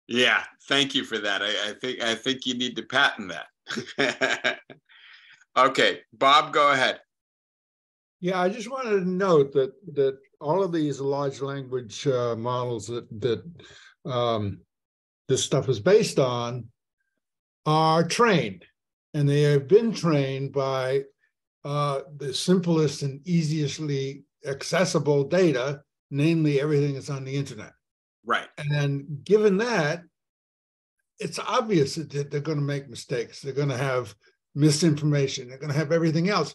Yeah, thank you for that. I think you need to patent that. Okay, Bob, go ahead. Yeah, I just wanted to note that all of these large language models that this stuff is based on are trained, and they have been trained by the simplest and easiestly accessible data, namely everything that's on the internet. Right. And then given that, it's obvious that they're going to make mistakes. They're going to have misinformation. They're going to have everything else.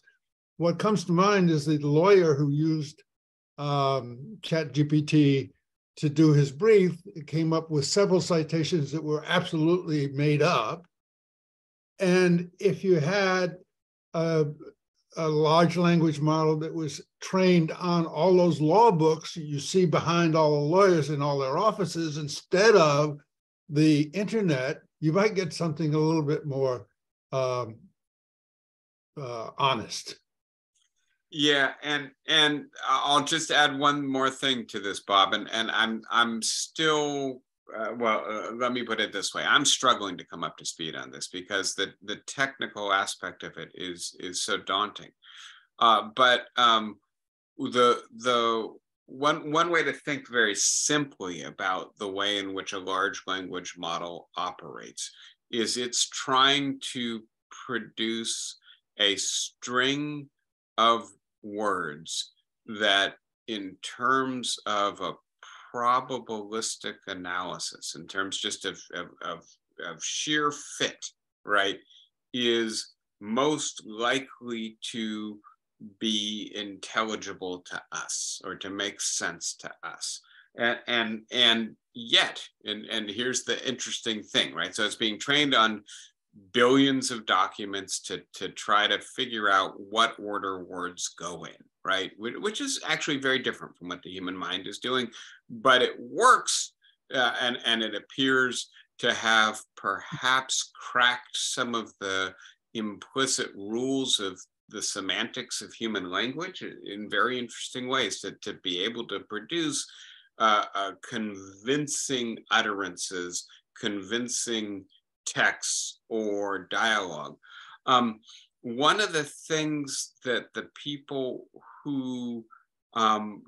What comes to mind is the lawyer who used ChatGPT to do his brief. It came up with several citations that were absolutely made up. And if you had a large language model that was trained on all those law books you see behind all the lawyers in all their offices instead of the internet, you might get something a little bit more honest. Yeah, and I'll just add one more thing to this, Bob, and I'm still let me put it this way: I'm struggling to come up to speed on this because the technical aspect of it is so daunting. But the one way to think very simply about the way in which a large language model operates is it's trying to produce a string of words that, in terms of a probabilistic analysis, in terms just of sheer fit, right, is most likely to be intelligible to us or to make sense to us. And yet, and here's the interesting thing, right? So it's being trained on billions of documents to try to figure out what order words go in, right? Which is actually very different from what the human mind is doing, but it works, and it appears to have perhaps cracked some of the implicit rules of the semantics of human language in very interesting ways, to be able to produce convincing utterances, convincing texts or dialogue. One of the things that the people who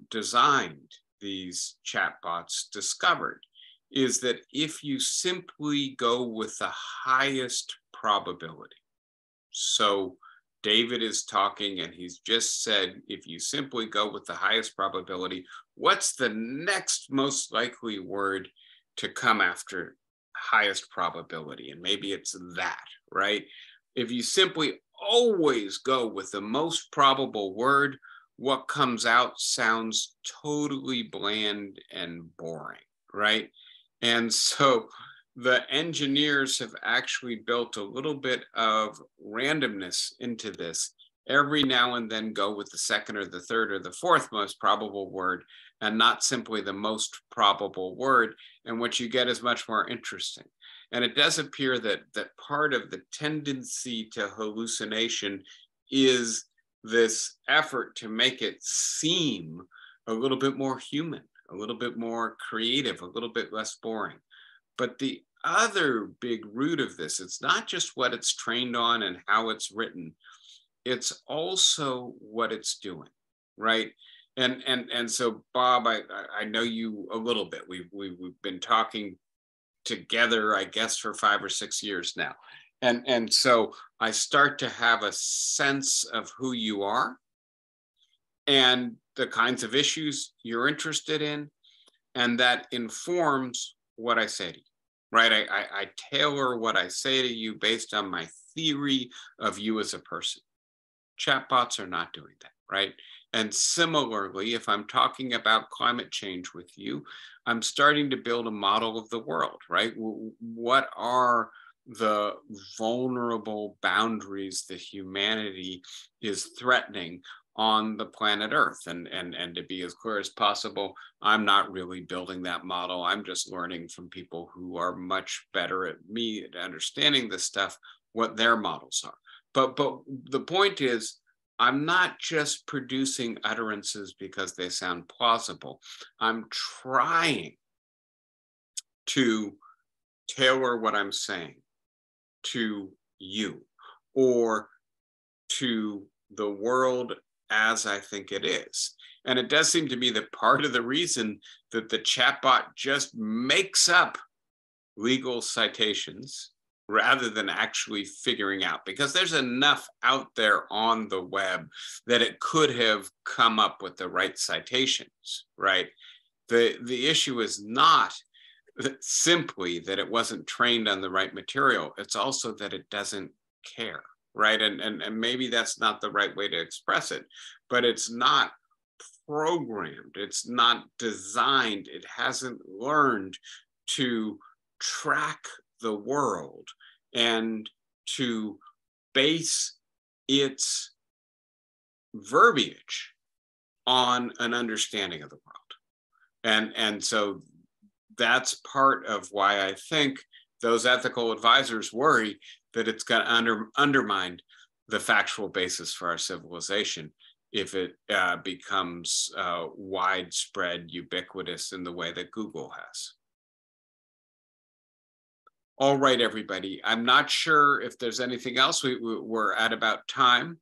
designed these chatbots discovered is that if you simply go with the highest probability, so David is talking and he's just said, if you simply go with the highest probability, what's the next most likely word to come after highest probability? And maybe it's that, right? If you simply always go with the most probable word, what comes out sounds totally bland and boring, right? And so the engineers have actually built a little bit of randomness into this. Every now and then go with the second or the third or the fourth most probable word, and not simply the most probable word. And what you get is much more interesting. And it does appear that part of the tendency to hallucination is this effort to make it seem a little bit more human, a little bit more creative, a little bit less boring. But the other big root of this, it's not just what it's trained on and how it's written, it's also what it's doing, right? And so, Bob, I know you a little bit. We've been talking together, I guess, for 5 or 6 years now. And so I start to have a sense of who you are and the kinds of issues you're interested in, and that informs what I say to you. Right, I tailor what I say to you based on my theory of you as a person. Chatbots are not doing that, right? And similarly, if I'm talking about climate change with you, I'm starting to build a model of the world, right? What are the vulnerable boundaries that humanity is threatening on the planet Earth? And to be as clear as possible, I'm not really building that model. I'm just learning from people who are much better at me at understanding this stuff, what their models are. But the point is, I'm not just producing utterances because they sound plausible. I'm trying to tailor what I'm saying to you or to the world as I think it is. And it does seem to me that part of the reason that the chatbot just makes up legal citations rather than actually figuring out, because there's enough out there on the web that it could have come up with the right citations, right? The issue is not simply that it wasn't trained on the right material. It's also that it doesn't care, right? And maybe that's not the right way to express it, but it's not programmed, it's not designed, it hasn't learned to track the world and to base its verbiage on an understanding of the world. And so that's part of why I think those ethical advisors worry that it's going to undermine the factual basis for our civilization. if it becomes widespread, ubiquitous in the way that Google has. All right, everybody. I'm not sure if there's anything else. We're at about time.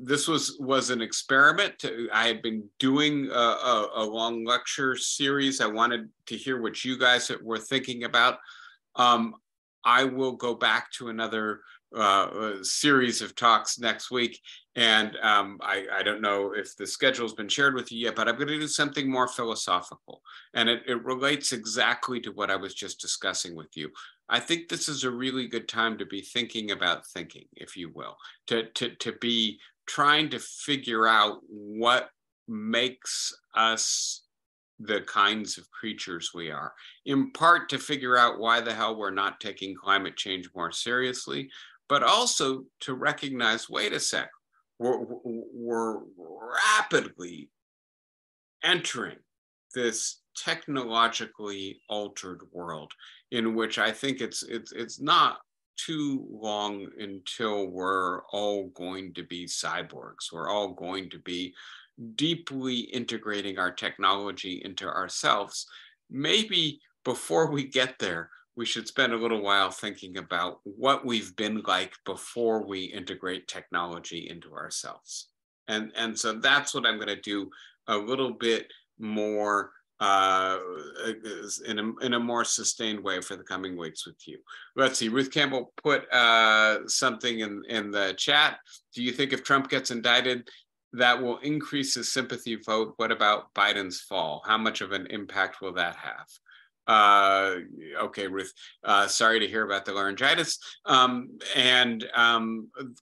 This was an experiment. I had been doing a long lecture series. I wanted to hear what you guys were thinking about. I will go back to another series of talks next week. And I don't know if the schedule has been shared with you yet, but I'm going to do something more philosophical. And it relates exactly to what I was just discussing with you. I think this is a really good time to be thinking about thinking, if you will, to be trying to figure out what makes us the kinds of creatures we are, in part to figure out why the hell we're not taking climate change more seriously, but also to recognize, wait a sec, we're rapidly entering this technologically altered world in which I think it's not too long until we're all going to be cyborgs. We're all going to be deeply integrating our technology into ourselves. Maybe before we get there, we should spend a little while thinking about what we've been like before we integrate technology into ourselves. And so that's what I'm going to do a little bit more in a more sustained way for the coming weeks with you. Let's see, Ruth Campbell put something in the chat. Do you think if Trump gets indicted, that will increase his sympathy vote? What about Biden's fall? How much of an impact will that have? Okay, Ruth, sorry to hear about the laryngitis.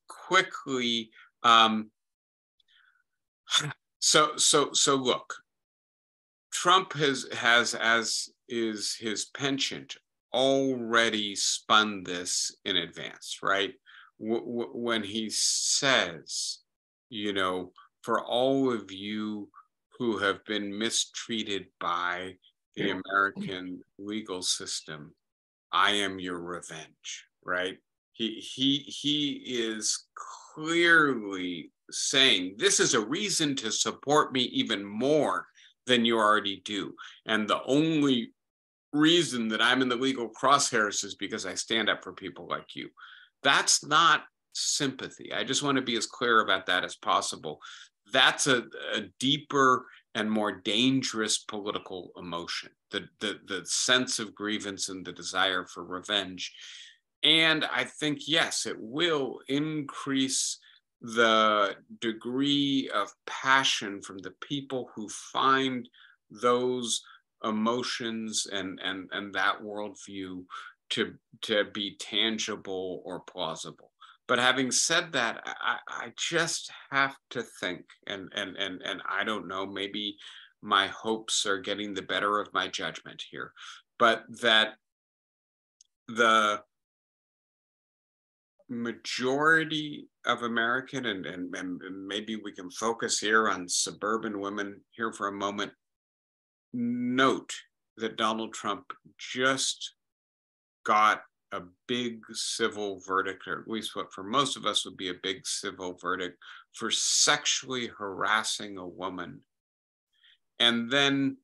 Quickly, so look, Trump has, as is his penchant, already spun this in advance, right? When he says, you know, for all of you who have been mistreated by the American legal system, I am your revenge, right? He is clearly saying, this is a reason to support me even more than you already do. And the only reason that I'm in the legal crosshairs is because I stand up for people like you. That's not sympathy. I just want to be as clear about that as possible. That's a deeper and more dangerous political emotion, the sense of grievance and the desire for revenge. And I think, yes, it will increase the degree of passion from the people who find those emotions and that worldview to be tangible or plausible. But having said that, I just have to think, and I don't know, maybe my hopes are getting the better of my judgment here, but that the majority of American, and maybe we can focus here on suburban women here for a moment, note that Donald Trump just got a big civil verdict, or at least what for most of us would be a big civil verdict, for sexually harassing a woman, and then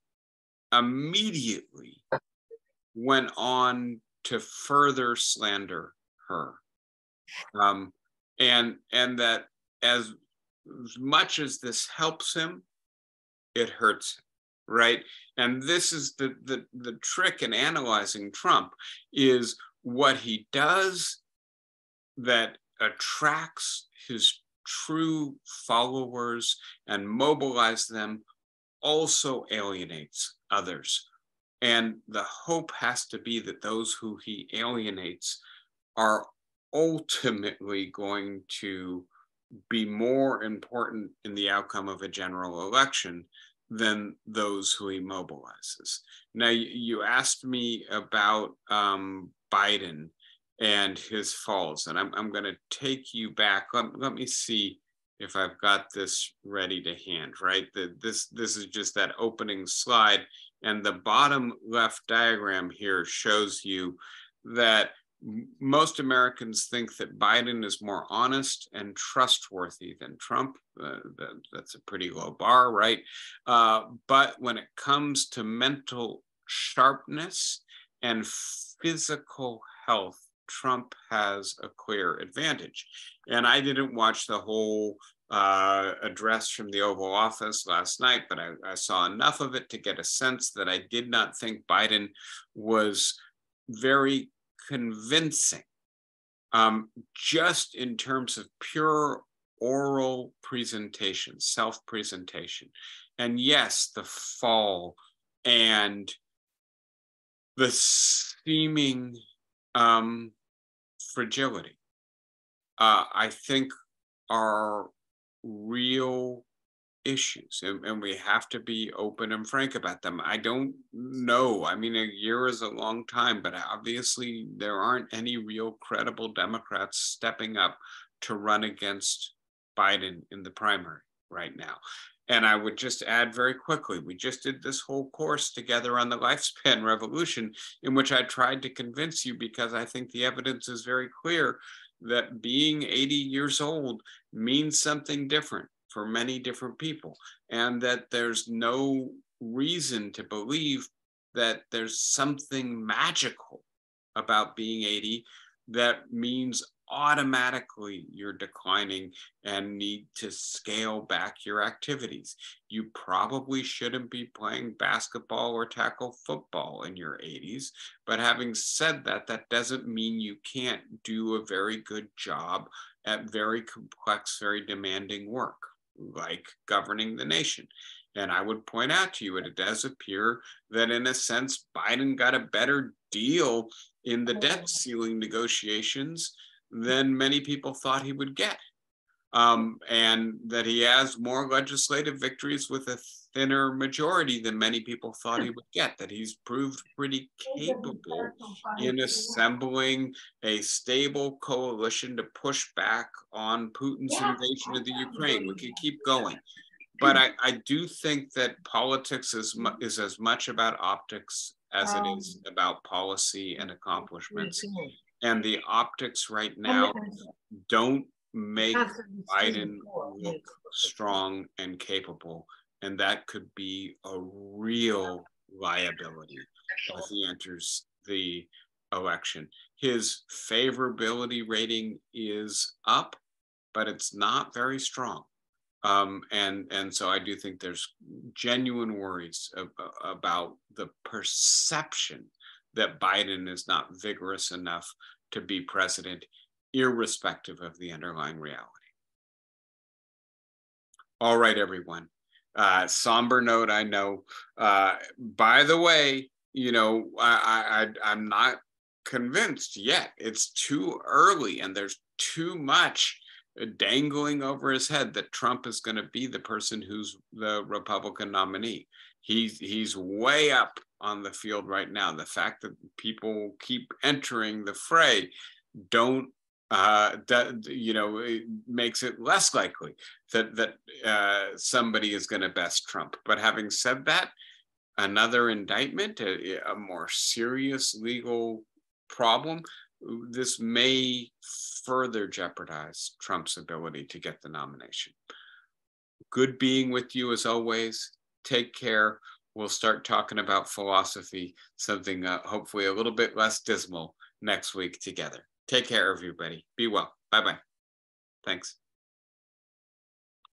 immediately went on to further slander her. And that as much as this helps him, it hurts him, right? And this is the trick in analyzing Trump, is what he does that attracts his true followers and mobilize them also alienates others. And the hope has to be that those who he alienates are ultimately going to be more important in the outcome of a general election than those who he mobilizes. Now, you asked me about Biden and his falls, and I'm going to take you back. Let me see if I've got this ready to hand, right? This is just that opening slide, and the bottom left diagram here shows you that most Americans think that Biden is more honest and trustworthy than Trump. That's a pretty low bar, right? But when it comes to mental sharpness and physical health, Trump has a clear advantage. And I didn't watch the whole address from the Oval Office last night, but I saw enough of it to get a sense that I did not think Biden was very convincing, just in terms of pure oral presentation, self-presentation. And yes, the fall and the seeming fragility, I think are real issues, and we have to be open and frank about them. I don't know. I mean, a year is a long time, but obviously there aren't any real credible Democrats stepping up to run against Biden in the primary right now. And I would just add very quickly, we just did this whole course together on the lifespan revolution, in which I tried to convince you, because I think the evidence is very clear that being 80 years old means something different for many different people, and that there's no reason to believe that there's something magical about being 80 that means automatically you're declining and need to scale back your activities. You probably shouldn't be playing basketball or tackle football in your 80s. But having said that, that doesn't mean you can't do a very good job at very complex, very demanding work, like governing the nation. And I would point out to you, it does appear that in a sense, Biden got a better deal in the debt ceiling negotiations than many people thought he would get. And that he has more legislative victories with a thinner majority than many people thought he would get, that he's proved pretty capable in assembling a stable coalition to push back on Putin's invasion of the Ukraine. We could keep going. But I do think that politics is as much about optics as it is about policy and accomplishments. And the optics right now don't make Biden look strong and capable. And that could be a real liability as he enters the election. His favorability rating is up, but it's not very strong. And so I do think there's genuine worries about the perception that Biden is not vigorous enough to be president, irrespective of the underlying reality. All right, everyone. Somber note, I know. By the way, you know, I'm not convinced yet. It's too early, and there's too much dangling over his head that Trump is going to be the person who's the Republican nominee. He's way up on the field right now. The fact that people keep entering the fray it makes it less likely that somebody is going to best Trump. But having said that, another indictment, a more serious legal problem, this may further jeopardize Trump's ability to get the nomination. Good being with you as always. Take care. We'll start talking about philosophy, something hopefully a little bit less dismal next week together. Take care, everybody. Be well. Bye-bye. Thanks.